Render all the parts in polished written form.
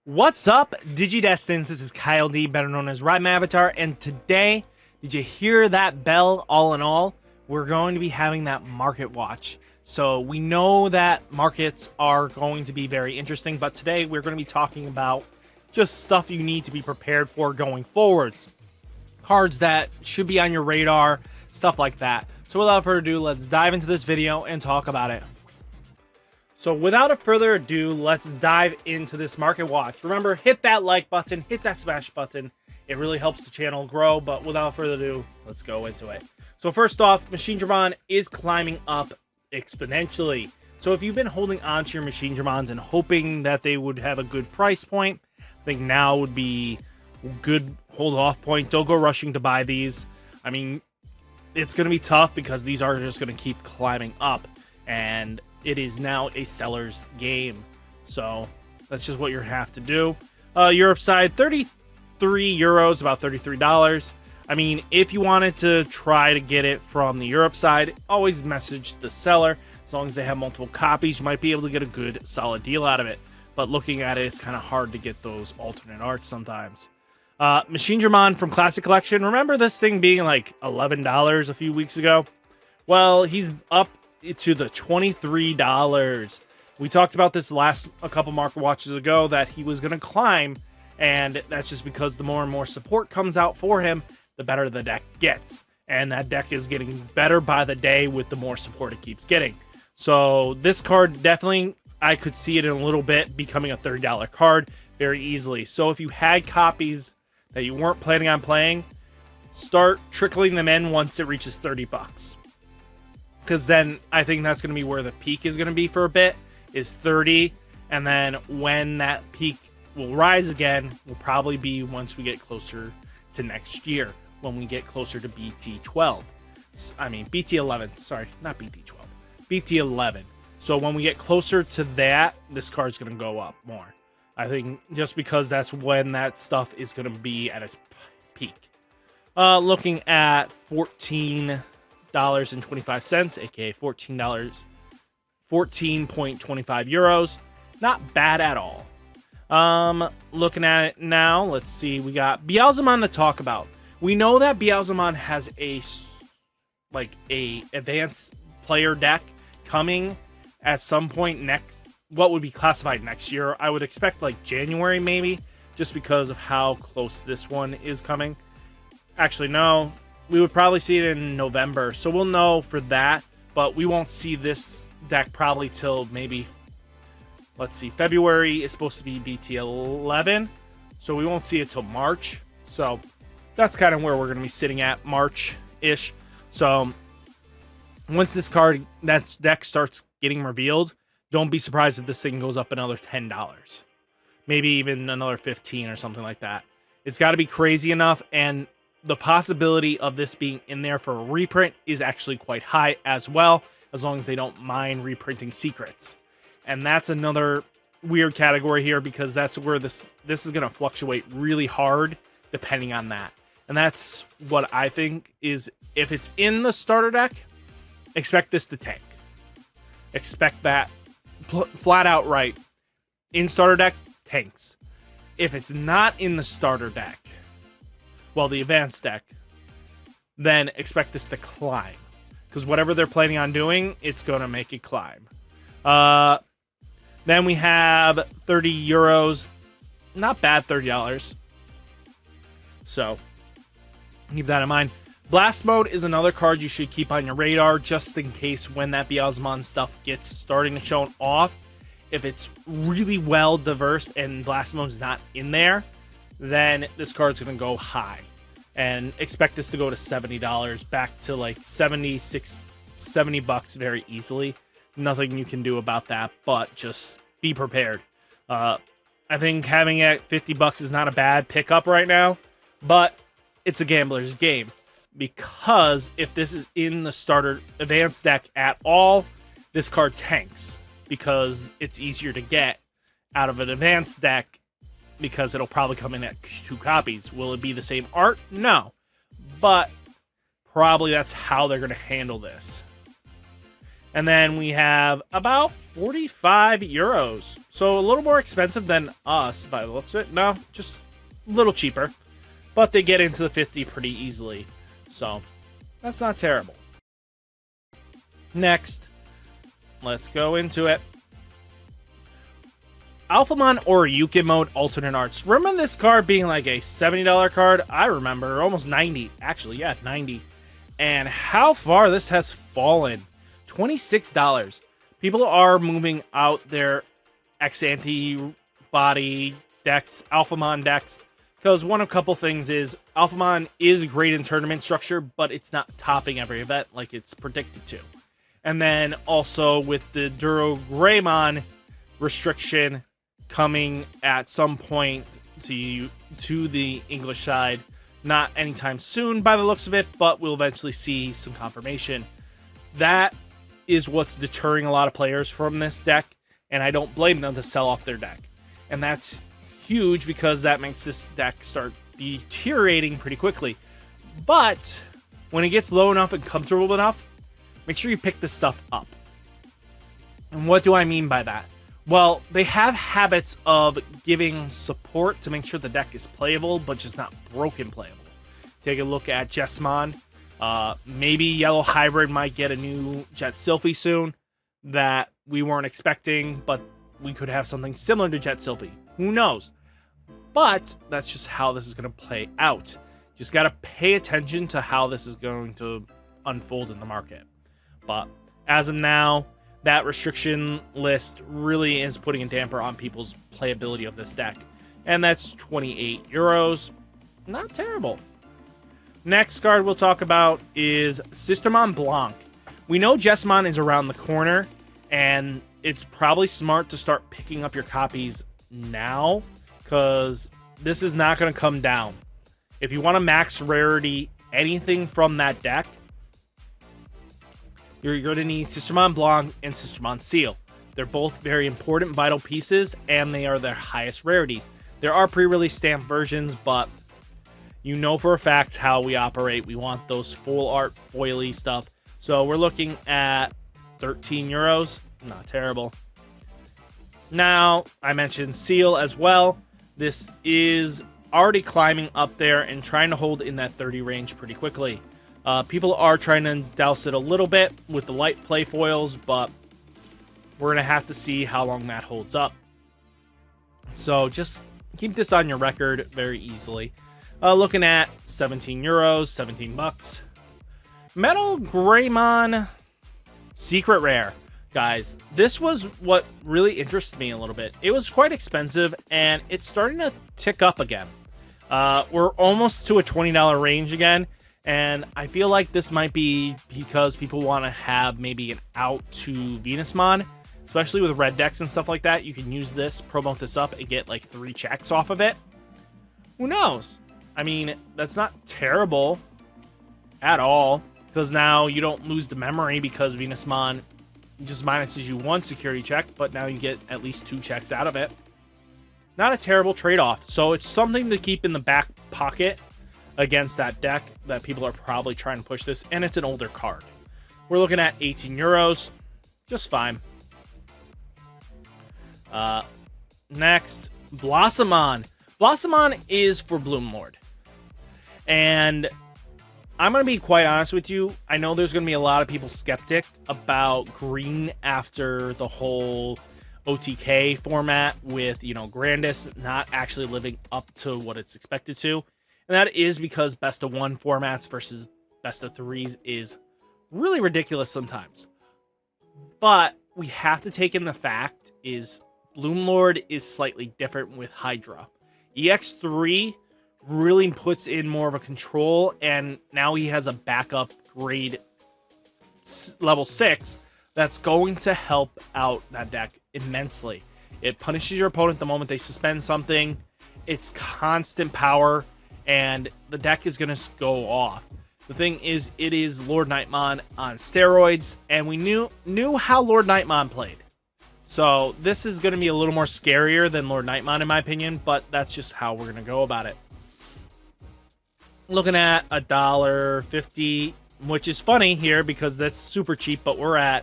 What's up, Digidestins? This is Kyle D, better known as RideMyAvatar, and today, did you hear that bell? All in all, we're going to be having that market watch. So we know that markets are going to be very interesting, but today we're going to be talking about just stuff you need to be prepared for going forwards. Cards that should be on your radar, stuff like that. So without further ado, let's dive into this video and talk about it. So without further ado, let's dive into this market watch. Remember, hit that like button, hit that smash button. It really helps the channel grow, but without further ado, let's go into it. So first off, Machinedramon is climbing up exponentially. So if you've been holding on to your Machinedramons and hoping that they would have a good price point, I think now would be a good hold off point. Don't go rushing to buy these. I mean, it's going to be tough because these are just going to keep climbing up, and it is now a seller's game. So that's just what you have to do. Europe side, 33 euros, about $33. I mean, if you wanted to try to get it from the Europe side, always message the seller. As long as they have multiple copies, you might be able to get a good, solid deal out of it. But looking at it, it's kind of hard to get those alternate arts sometimes. Machinedramon from Classic Collection. Remember this thing being like $11 a few weeks ago? Well, he's up to the $23. We talked about this a couple market watches ago that he was going to climb, and that's just because the more and more support comes out for him, the better the deck gets. And that deck is getting better by the day with the more support it keeps getting. So this card definitely, I could see it in a little bit becoming a $30 card very easily. So if you had copies that you weren't planning on playing, start trickling them in once it reaches 30 bucks. Because then I think that's going to be where the peak is going to be for a bit, is 30. And then when that peak will rise again, will probably be once we get closer to next year, when we get closer to BT12. I mean, BT11. Sorry, not BT12. BT11. So when we get closer to that, this card's going to go up more. I think just because that's when that stuff is going to be at its peak. Looking at $14.25, aka $14.25 euros. Not bad at all. Looking at it now, let's see. We got Biazoman to talk about. We know that Biazoman has a advanced player deck coming at some point what would be classified next year. I would expect like January maybe, just because of how close this one is coming. Actually, no. We would probably see it in November, so we'll know for that, but we won't see this deck probably till maybe, let's see, February is supposed to be BT11, so we won't see it till March. So that's kind of where we're going to be sitting at, March-ish. So once this deck starts getting revealed, don't be surprised if this thing goes up another $10. Maybe even another $15 or something like that. It's got to be crazy enough, and the possibility of this being in there for a reprint is actually quite high as well, as long as they don't mind reprinting secrets. And that's another weird category here, because that's where this is going to fluctuate really hard depending on that. And that's what I think is, if it's in the starter deck, expect this to tank. Expect that flat out right. In starter deck, tanks. If it's not in the starter deck, well, the advanced deck, then expect this to climb. Because whatever they're planning on doing, it's going to make it climb. Then we have 30 euros. Not bad, $30. So, keep that in mind. Blast Mode is another card you should keep on your radar, just in case when that Biazoman stuff gets starting to show off. If it's really well diverse and Blast Mode's not in there, then this card's going to go high. And expect this to go to $70, back to like 76, 70 bucks very easily. Nothing you can do about that, but just be prepared. I think having it at 50 bucks is not a bad pickup right now, but it's a gambler's game. Because if this is in the starter advanced deck at all, this card tanks, because it's easier to get out of an advanced deck, because it'll probably come in at 2 copies. Will it be the same art? No. But probably that's how they're going to handle this. And then we have about 45 euros. So a little more expensive than us by the looks of it. No, just a little cheaper. But they get into the 50 pretty easily. So that's not terrible. Next, let's go into it. Alphaman or Yuki mode alternate arts. Remember this card being like a $70 card? I remember almost 90. Actually, yeah, 90. And how far this has fallen. $26. People are moving out their ex-ante body decks, Alphaman decks, because one of a couple things is Alphaman is great in tournament structure, but it's not topping every event like it's predicted to. And then also with the Greymon restriction coming at some point to the English side, not anytime soon by the looks of it, but we'll eventually see some confirmation. That is what's deterring a lot of players from this deck, and I don't blame them to sell off their deck. And that's huge because that makes this deck start deteriorating pretty quickly. But when it gets low enough and comfortable enough, make sure you pick this stuff up. And what do I mean by that? Well, they have habits of giving support to make sure the deck is playable, but just not broken playable. Take a look at Jessamon. Maybe Yellow Hybrid might get a new Jet Sylphie soon that we weren't expecting, but we could have something similar to Jet Sylphie. Who knows? But that's just how this is going to play out. Just got to pay attention to how this is going to unfold in the market. But as of now, that restriction list really is putting a damper on people's playability of this deck. And that's 28 euros. Not terrible. Next card we'll talk about is Sister Mon Blanc. We know Jessamon is around the corner, and it's probably smart to start picking up your copies now, because this is not going to come down. If you want to max rarity anything from that deck, you're going to need Sister Mon Blanc and Sister Mon Seal. They're both very important, vital pieces, and they are their highest rarities. There are pre-release stamped versions, but you know for a fact how we operate. We want those full art foily stuff. So we're looking at 13 euros. Not terrible. Now, I mentioned Seal as well. This is already climbing up there and trying to hold in that 30 range pretty quickly. People are trying to douse it a little bit with the light play foils, but we're going to have to see how long that holds up. So just keep this on your record very easily. Looking at 17 euros, 17 bucks. Metal Greymon Secret Rare. Guys, this was what really interested me a little bit. It was quite expensive, and it's starting to tick up again. We're almost to a $20 range again, and I feel like this might be because people want to have maybe an out to Venusmon, especially with red decks and stuff like that. You can use this, promote this up, and get like 3 checks off of it. Who knows? I mean, that's not terrible at all, because now you don't lose the memory because Venusmon just minuses you 1 security check, but now you get at least 2 checks out of it. Not a terrible trade-off. So it's something to keep in the back pocket against that deck that people are probably trying to push this, and it's an older card. We're looking at 18 euros. Just fine. Next, Biazoman. Biazoman is for Bloomlord. And I'm going to be quite honest with you. I know there's going to be a lot of people skeptic about green after the whole OTK format with, you know, Grandis not actually living up to what it's expected to. And that is because best of 1 formats versus best of 3s is really ridiculous sometimes. But we have to take in the fact is Bloomlord is slightly different with Hydra. EX3 really puts in more of a control, and now he has a backup grade level 6 that's going to help out that deck immensely. It punishes your opponent the moment they suspend something. It's constant power, and the deck is going to go off. The thing is, it is Lord Knightmon on steroids, and we knew how Lord Knightmon played. So this is going to be a little more scarier than Lord Knightmon in my opinion, but that's just how we're going to go about it. Looking at $1.50, which is funny here because that's super cheap, but we're at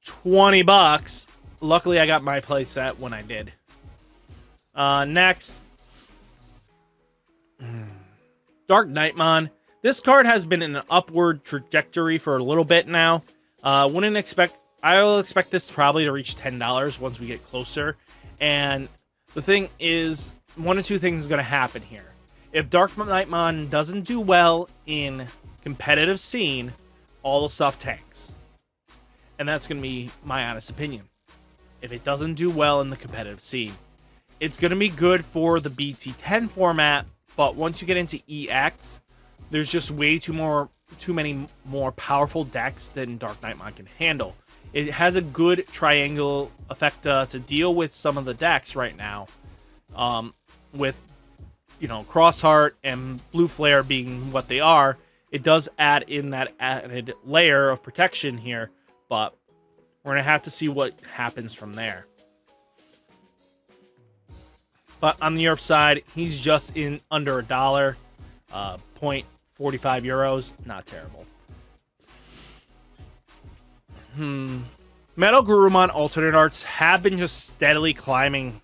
20 bucks. Luckily, I got my play set when I did. Next, Dark Knight Mon. This card has been in an upward trajectory for a little bit now. I will expect this probably to reach $10 once we get closer. And the thing is, one of two things is going to happen here. If Dark Knight Mon doesn't do well in competitive scene, all the stuff tanks. And that's going to be my honest opinion. If it doesn't do well in the competitive scene, it's going to be good for the BT10 format, but once you get into EX, there's just way too many more powerful decks than Dark Knight Mon can handle. It has a good triangle effect to deal with some of the decks right now, with Crossheart and Blue Flare being what they are. It does add in that added layer of protection here, but we're gonna have to see what happens from there. But on the Europe side, he's just in under $1, 0.45 euros. Not terrible. Metal Guru Mon alternate arts have been just steadily climbing.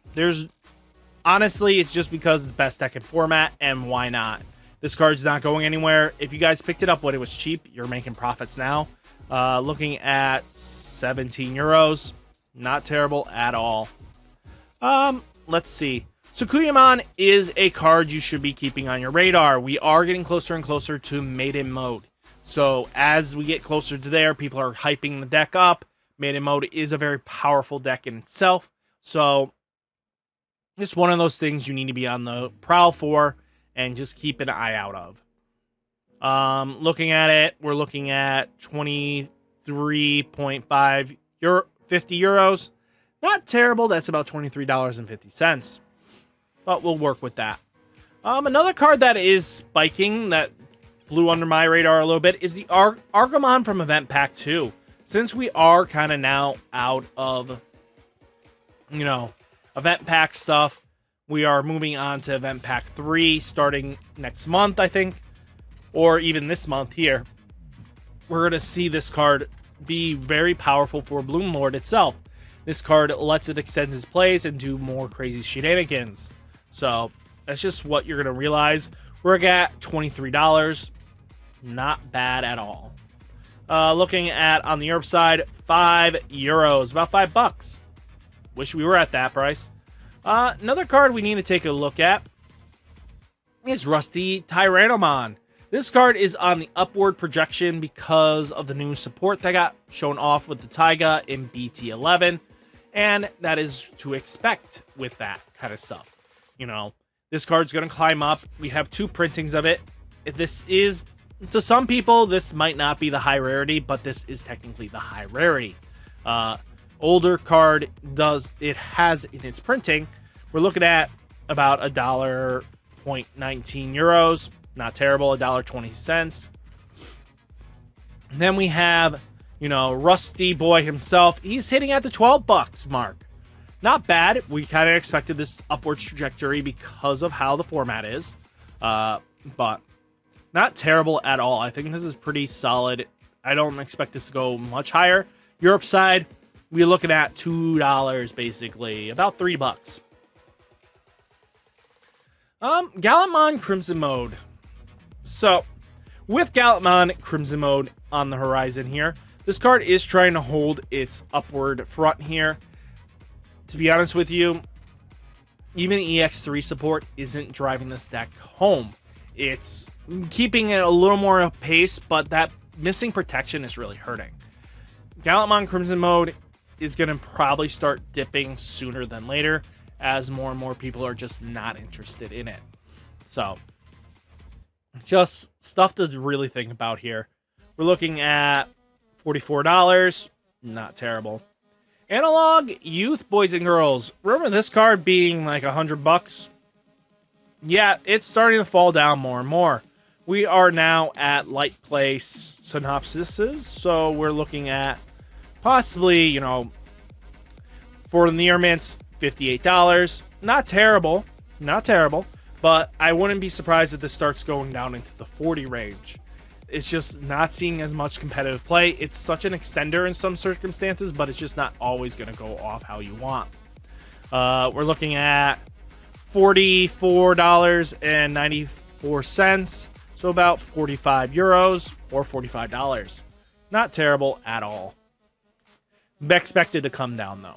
Honestly, it's just because it's best deck in format, and why not? This card's not going anywhere. If you guys picked it up when it was cheap, you're making profits now. Looking at 17 euros. Not terrible at all. Let's see. Sukuyamon is a card you should be keeping on your radar. We are getting closer and closer to maiden mode. So as we get closer to there, people are hyping the deck up. Maiden mode is a very powerful deck in itself. So it's one of those things you need to be on the prowl for and just keep an eye out of. Looking at it, we're looking at 23.50 euros. Not terrible. That's about $23.50. But we'll work with that. Another card that is spiking that flew under my radar a little bit is the Argamon from Event Pack 2. Since we are kind of now out of, Event Pack stuff, we are moving on to Event Pack 3 starting next month, I think. Or even this month here. We're going to see this card be very powerful for Bloomlord itself. This card lets it extend its plays and do more crazy shenanigans. So that's just what you're going to realize. We're at $23. Not bad at all. Looking at on the Europe side, 5 euros, about $5. Wish we were at that price. Another card we need to take a look at is Rusty Tyranomon. This card is on the upward projection because of the new support that got shown off with the Taiga in BT11, and that is to expect with that kind of stuff. This card's going to climb up. We have 2 printings of it. If this is, to some people, this might not be the high rarity, but this is technically the high rarity. Older card has in its printing, we're looking at about $1.19 euros. Not terrible, $1.20. Then we have, Rusty Boy himself. He's hitting at the $12 mark. Not bad. We kind of expected this upward trajectory because of how the format is. But not terrible at all. I think this is pretty solid. I don't expect this to go much higher. Europe side, we're looking at $2 basically. About $3. Galatmon Crimson Mode. So, with Galatmon Crimson Mode on the horizon here, this card is trying to hold its upward front here. To be honest with you, even EX3 support isn't driving this deck home. It's keeping it a little more pace, but that missing protection is really hurting. Galatmon Crimson Mode is going to probably start dipping sooner than later, as more and more people are just not interested in it. So, just stuff to really think about here. We're looking at $44. Not terrible. Analog Youth Boys and Girls. Remember this card being like $100? Yeah, it's starting to fall down more and more. We are now at light play synopsises, so we're looking at possibly, for the near mints, $58. Not terrible. Not terrible. But I wouldn't be surprised if this starts going down into the 40 range. it's just not seeing as much competitive play. It's such an extender in some circumstances, but it's just not always going to go off how you want. We're looking at $44.94, so about 45 euros or $45. Not terrible at all. Expected to come down though.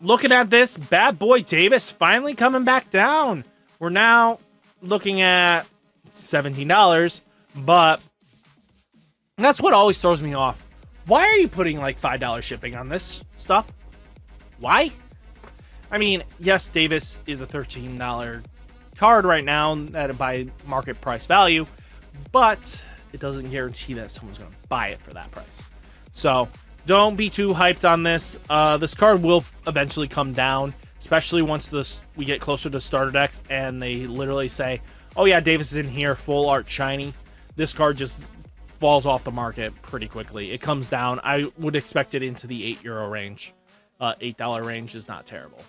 Looking at this, Bad Boy Davis finally coming back down. We're now looking at $17, but that's what always throws me off. Why are you putting like $5 shipping on this stuff? Why? I mean, yes, Davis is a $13 card right now by market price value, but it doesn't guarantee that someone's going to buy it for that price. So don't be too hyped on this. This card will eventually come down, especially once we get closer to starter decks and they literally say, oh yeah, Davis is in here, full art shiny. This card just falls off the market pretty quickly. It comes down. I would expect it into the €8 range. $8 range is not terrible.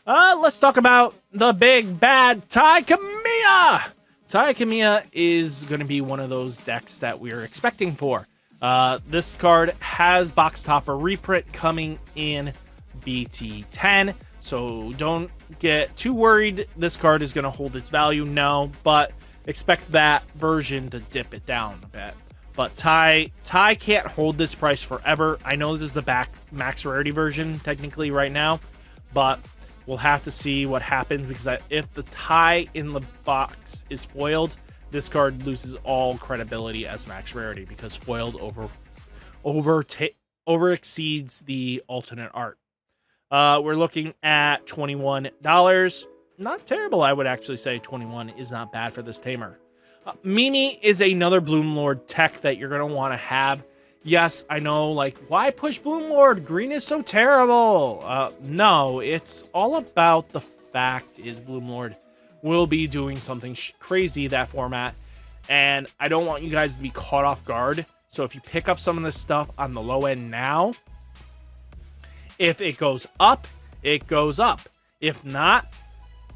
Let's talk about the big bad Kamiyah. Kamiyah is going to be one of those decks that we're expecting for. This card has box topper reprint coming in BT10, so don't get too worried. This card is going to hold its value, no, but expect that version to dip it down a bit. But Ty can't hold this price forever. I know this is the max rarity version technically right now, but we'll have to see what happens, because if the Ty in the box is foiled, this card loses all credibility as max rarity, because foiled over exceeds the alternate art. We're looking at $21. Not terrible, I would actually say. 21 is not bad for this tamer. Mimi is another Bloomlord tech that you're going to want to have. Yes, I know, like, why push Bloomlord? Green is so terrible. No, it's all about the fact is Bloomlord will be doing something crazy that format, and I don't want you guys to be caught off guard. So if you pick up some of this stuff on the low end now, if it goes up, it goes up. If not,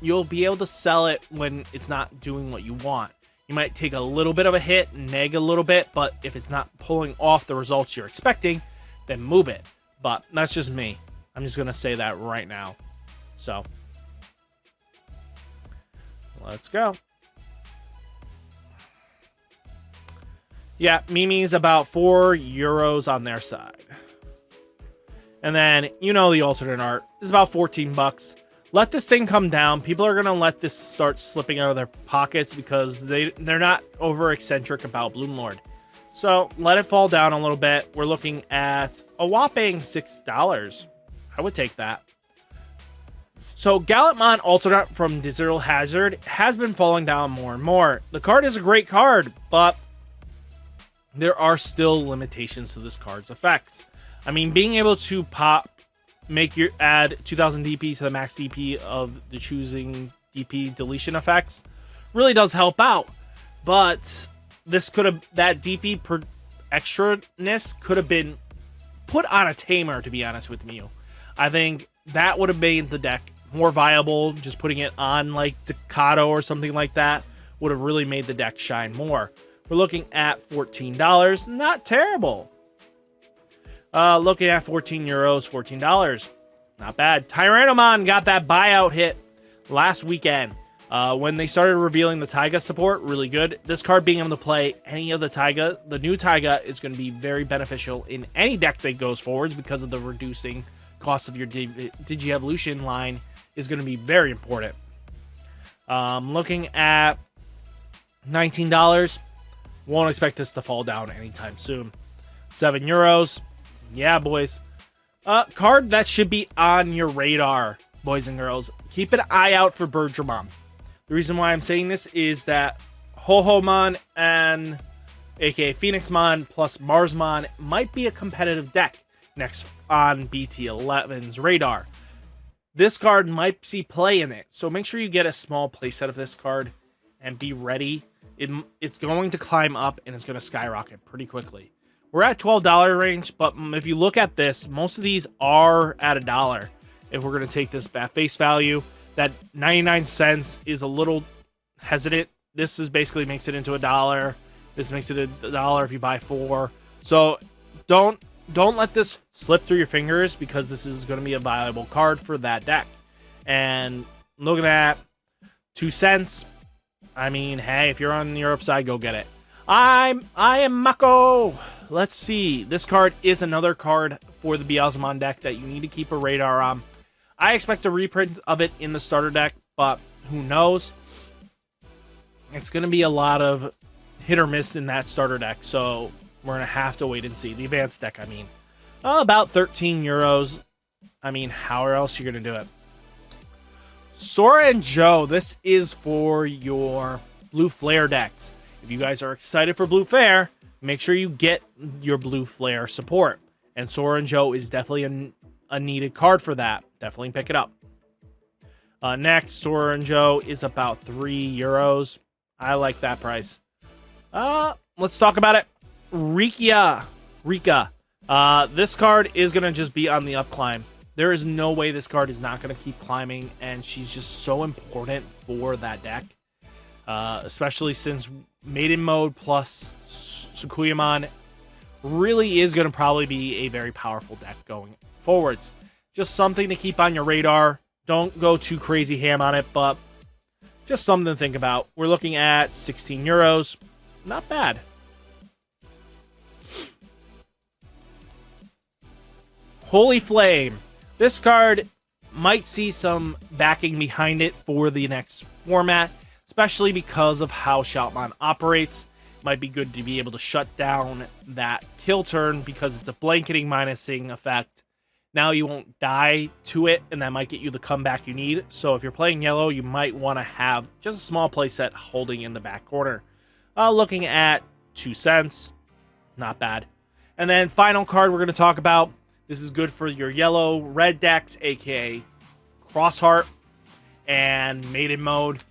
you'll be able to sell it when it's not doing what you want. You might take a little bit of a hit, neg a little bit, but if it's not pulling off the results you're expecting, then move it. But that's just me. I'm just going to say that right now. So let's go. Yeah, Mimi's about €4 on their side. And then, you know, the alternate art is about $14. Let this thing come down. People are going to let this start slipping out of their pockets because they're not over eccentric about Bloomlord. So let it fall down a little bit. We're looking at a whopping $6. I would take that. So Galatmon alternate from Digital Hazard has been falling down more and more. The card is a great card, but there are still limitations to this card's effects. I mean, being able to add 2000 DP to the max DP of the choosing DP deletion effects really does help out. But this that DP extraness could have been put on a tamer, to be honest with you. I think that would have made the deck more viable. Just putting it on like Decado or something like that would have really made the deck shine more. We're looking at $14. Not terrible. Looking at €14, $14. Not bad. Tyranomon got that buyout hit last weekend. When they started revealing the Taiga support, really good. This card being able to play any of the Taiga, the new Taiga, is going to be very beneficial in any deck that goes forwards because of the reducing cost of your Digi-Evolution line is going to be very important. Looking at $19. Won't expect this to fall down anytime soon. €7. Yeah, boys. Card that should be on your radar, boys and girls. Keep an eye out for Biazoman. The reason why I'm saying this is that Ho-Ho-Mon and aka Phoenixmon plus Marsmon might be a competitive deck next on BT11's radar. This card might see play in it, so make sure you get a small playset of this card and be ready. It's going to climb up and it's going to skyrocket pretty quickly. We're at $12 range, but if you look at this, most of these are at $1. If we're going to take this at face value, that 99 cents is a little hesitant. This is basically makes it into $1. This makes it $1 if you buy 4. So don't let this slip through your fingers, because this is going to be a valuable card for that deck. And looking at 2 cents, I mean, hey, if you're on your upside, go get it. I am Mako. Let's see. This card is another card for the Biazoman deck that you need to keep a radar on. I expect a reprint of it in the starter deck, but who knows? It's going to be a lot of hit or miss in that starter deck, so we're going to have to wait and see. The advanced deck, I mean. About 13 euros. I mean, how else are you going to do it? Sora and Joe, this is for your Blue Flare decks. If you guys are excited for Blue Flare, make sure you get your Blue Flare support. And Sora and Joe is definitely a needed card for that. Definitely pick it up. Next, Sora and Joe is about 3 euros. I like that price. Let's talk about it. Rikirika. This card is going to just be on the up climb. There is no way this card is not going to keep climbing, and she's just so important for that deck. Especially since Maiden Mode plus Sukuyamon really is going to probably be a very powerful deck going forwards. Just something to keep on your radar. Don't go too crazy ham on it, but just something to think about. We're looking at 16 euros. Not bad. Holy Flame. This card might see some backing behind it for the next format, especially because of how Shoutmon operates. Might be good to be able to shut down that kill turn because it's a blanketing minusing effect. Now you won't die to it, and that might get you the comeback you need. So if you're playing yellow, you might want to have just a small playset holding in the back corner. Looking at 2 cents. Not bad. And then final card we're going to talk about. This is good for your yellow-red decks, aka Crossheart and Maiden Mode.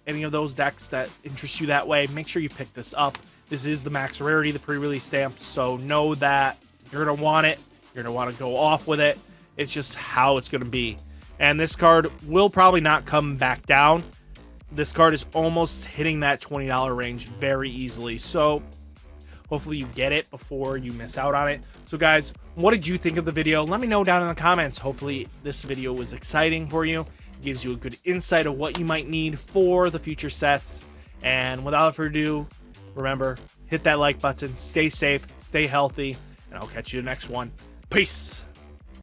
Any of those decks that interest you that way, make sure you pick this up. This is the max rarity, the pre-release stamp, so know that you're going to want it. You're going to want to go off with it. It's just how it's going to be. And this card will probably not come back down. This card is almost hitting that $20 range very easily. So hopefully you get it before you miss out on it. So guys, what did you think of the video? Let me know down in the comments. Hopefully this video was exciting for you. It gives you a good insight of what you might need for the future sets. And without further ado, remember, hit that like button, stay safe, stay healthy, and I'll catch you in the next one. Peace.